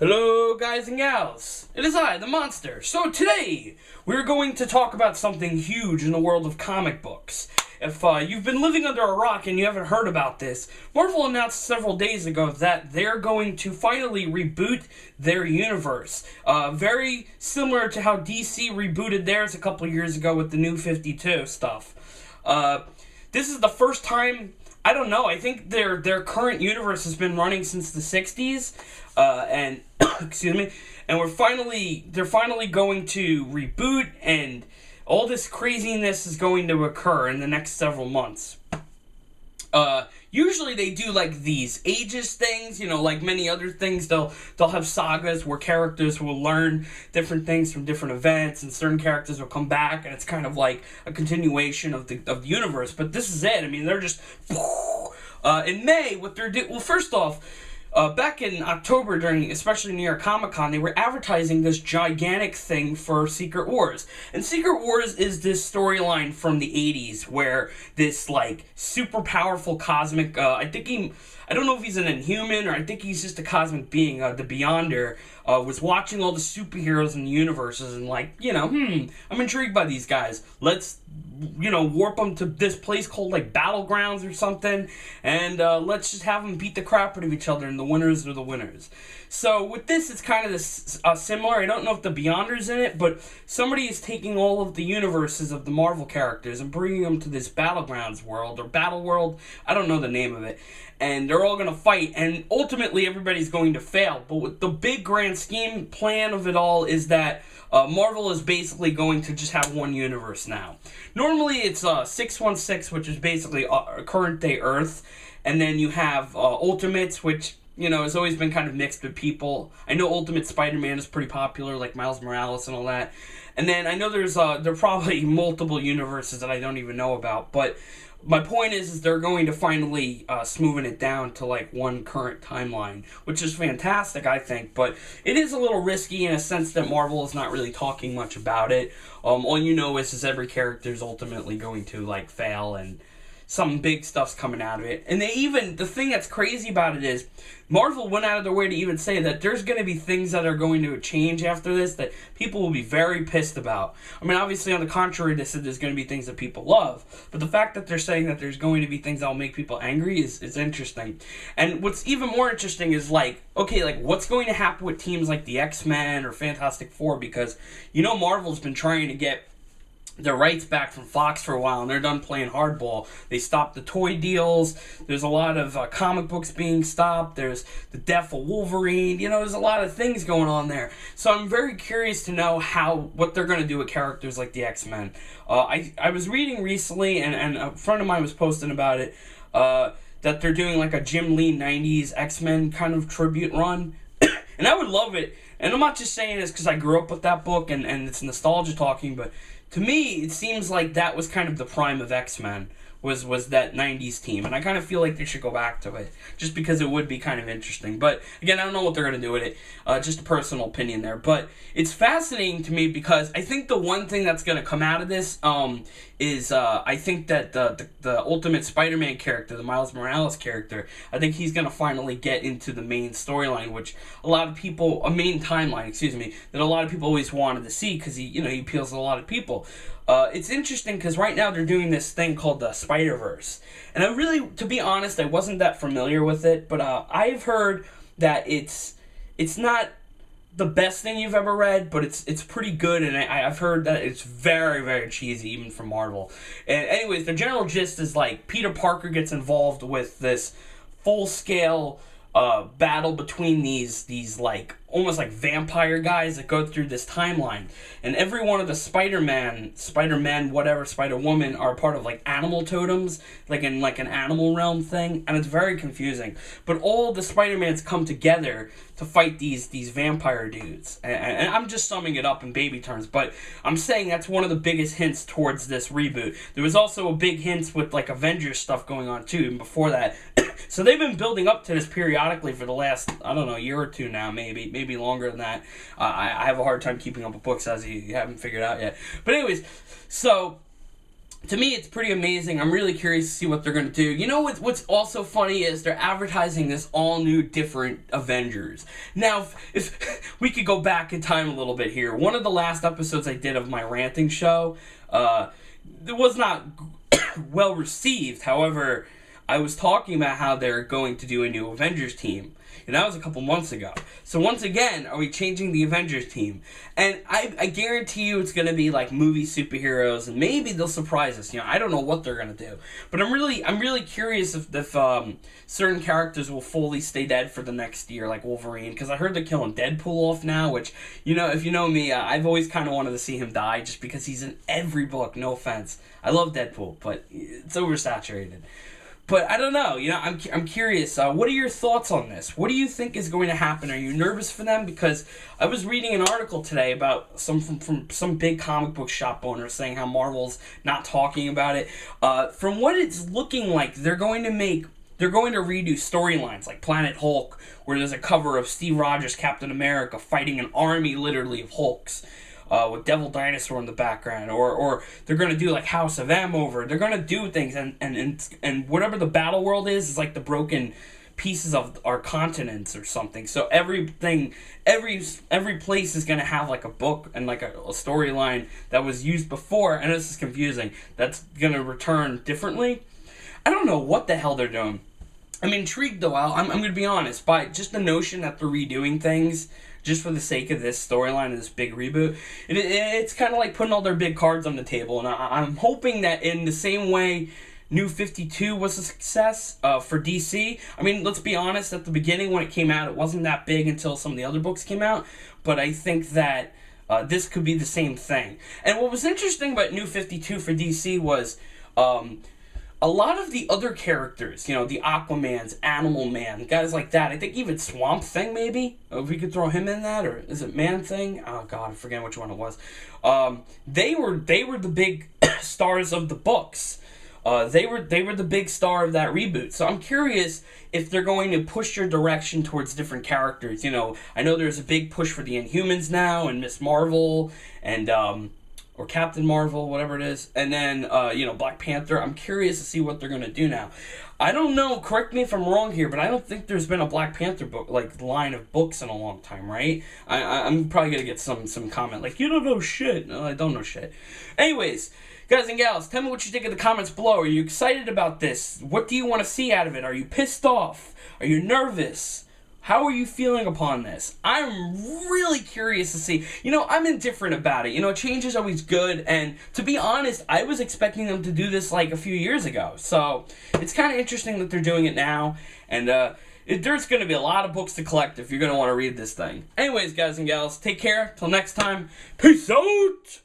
Hello guys and gals, it is I, the Monster. So today, we're going to talk about something huge in the world of comic books. If you've been living under a rock and you haven't heard about this, Marvel announced several days ago that they're going to finally reboot their universe. Very similar to how DC rebooted theirs a couple years ago with the New 52 stuff. This is the first time, I don't know, I think their current universe has been running since the 60s, and, excuse me, and they're finally going to reboot, and all this craziness is going to occur in the next several months. Usually they do, like, these ages things, you know, like many other things. They'll have sagas where characters will learn different things from different events, and certain characters will come back, and it's kind of like a continuation of the universe. But this is it. I mean, they're just... in May, what they're doing... Well, first off, back in October, especially New York Comic Con, they were advertising this gigantic thing for Secret Wars. And Secret Wars is this storyline from the 80s where this, like, super powerful cosmic, I don't know if he's an Inhuman or I think he's just a cosmic being, the Beyonder, was watching all the superheroes in the universes and like, I'm intrigued by these guys. Let's, warp them to this place called, like, Battlegrounds or something, and let's just have them beat the crap out of each other, and the winners are the winners. So with this, it's kind of this similar. I don't know if the Beyonder's in it, but somebody is taking all of the universes of the Marvel characters and bringing them to this Battlegrounds world, or Battle World, I don't know the name of it, and they're all going to fight, and ultimately everybody's going to fail. But with the big grand scheme plan of it all is that Marvel is basically going to just have one universe now. Normally it's 616, which is basically current day Earth, and then you have Ultimates, which, has always been kind of mixed with people. I know Ultimate Spider-Man is pretty popular, like Miles Morales and all that. And then I know there are probably multiple universes that I don't even know about, but my point is they're going to finally smoothen it down to, like, one current timeline, which is fantastic, I think, but it is a little risky in a sense that Marvel is not really talking much about it. All you know is every character is ultimately going to, like, fail, and some big stuff's coming out of it. And the thing that's crazy about it is, Marvel went out of their way to even say that there's going to be things that are going to change after this that people will be very pissed about. I mean, obviously, on the contrary, they said there's going to be things that people love. But the fact that they're saying that there's going to be things that will make people angry is interesting. And what's even more interesting is, what's going to happen with teams like the X-Men or Fantastic Four? Because, Marvel's been trying to get their rights back from Fox for a while, and they're done playing hardball. They stopped the toy deals. There's a lot of comic books being stopped. There's the death of Wolverine. There's a lot of things going on there. So I'm very curious to know what they're going to do with characters like the X-Men. I was reading recently, and a friend of mine was posting about it, that they're doing like a Jim Lee 90s X-Men kind of tribute run. And I would love it. And I'm not just saying this because I grew up with that book and it's nostalgia talking, but to me, it seems like that was kind of the prime of X-Men, was that 90s team. And I kind of feel like they should go back to it, just because it would be kind of interesting. But, again, I don't know what they're going to do with it. Just a personal opinion there. But it's fascinating to me because I think the one thing that's going to come out of this is I think that the Ultimate Spider-Man character, the Miles Morales character, I think he's going to finally get into the main storyline, which main timeline, that a lot of people always wanted to see because he appeals to a lot of people. It's interesting because right now they're doing this thing called the Spider-Verse. And I really, to be honest, I wasn't that familiar with it, but I've heard that it's not the best thing you've ever read, but it's pretty good, and I've heard that it's very, very cheesy, even from Marvel. And anyways, the general gist is, like, Peter Parker gets involved with this full-scale battle between these like almost like vampire guys that go through this timeline, and every one of the Spider-Man, whatever, Spider-Woman are part of like animal totems, like in like an animal realm thing, and it's very confusing. But all the Spider-Mans come together to fight these vampire dudes, and I'm just summing it up in baby terms, but I'm saying that's one of the biggest hints towards this reboot. There was also a big hint with like Avengers stuff going on too, and before that. So they've been building up to this periodically for the last, I don't know, year or two now, maybe longer than that. I have a hard time keeping up with books, as you haven't figured out yet. But anyways, so to me, it's pretty amazing. I'm really curious to see what they're going to do. You know what's also funny is they're advertising this all-new, different Avengers. Now, if we could go back in time a little bit here, one of the last episodes I did of my ranting show, it was not well received. However, I was talking about how they're going to do a new Avengers team. And that was a couple months ago. So once again, are we changing the Avengers team? And I guarantee you it's going to be like movie superheroes, and maybe they'll surprise us. You know, I don't know what they're going to do. But I'm really curious if certain characters will fully stay dead for the next year, like Wolverine. Because I heard they're killing Deadpool off now, which, you know, if you know me, I've always kind of wanted to see him die just because he's in every book. No offense. I love Deadpool, but it's oversaturated. But I don't know, you know, I'm curious. What are your thoughts on this? What do you think is going to happen? Are you nervous for them? Because I was reading an article today about from some big comic book shop owner saying how Marvel's not talking about it. From what it's looking like, they're going to redo storylines like Planet Hulk, where there's a cover of Steve Rogers, Captain America, fighting an army literally of Hulks. With Devil Dinosaur in the background, or they're gonna do like House of M over. They're gonna do things, and whatever the battle world is like the broken pieces of our continents or something. So every place is gonna have like a book and like a storyline that was used before, and this is confusing. That's gonna return differently. I don't know what the hell they're doing. I'm intrigued though. I'm gonna be honest by just the notion that they're redoing things just for the sake of this storyline and this big reboot. It's kind of like putting all their big cards on the table, and I'm hoping that in the same way New 52 was a success for DC. I mean, let's be honest, at the beginning when it came out, it wasn't that big until some of the other books came out, but I think that this could be the same thing. And what was interesting about New 52 for DC was a lot of the other characters, you know, the Aquamans, Animal Man, guys like that. I think even Swamp Thing, maybe, if we could throw him in that, or is it Man Thing? Oh God, I forget which one it was. They were the big stars of the books. They were the big star of that reboot. So I'm curious if they're going to push your direction towards different characters. You know, I know there's a big push for the Inhumans now, and Ms.Marvel, and or Captain Marvel, whatever it is, and then, you know, Black Panther. I'm curious to see what they're going to do now. I don't know, correct me if I'm wrong here, but I don't think there's been a Black Panther book, like, line of books in a long time, right? I'm probably going to get some comment, like, you don't know shit. No, I don't know shit. Anyways, guys and gals, tell me what you think in the comments below. Are you excited about this? What do you want to see out of it? Are you pissed off? Are you nervous? How are you feeling upon this? I'm really curious to see. You know, I'm indifferent about it. You know, change is always good. And to be honest, I was expecting them to do this like a few years ago. So it's kind of interesting that they're doing it now. And there's going to be a lot of books to collect if you're going to want to read this thing. Anyways, guys and gals, take care. Till next time. Peace out.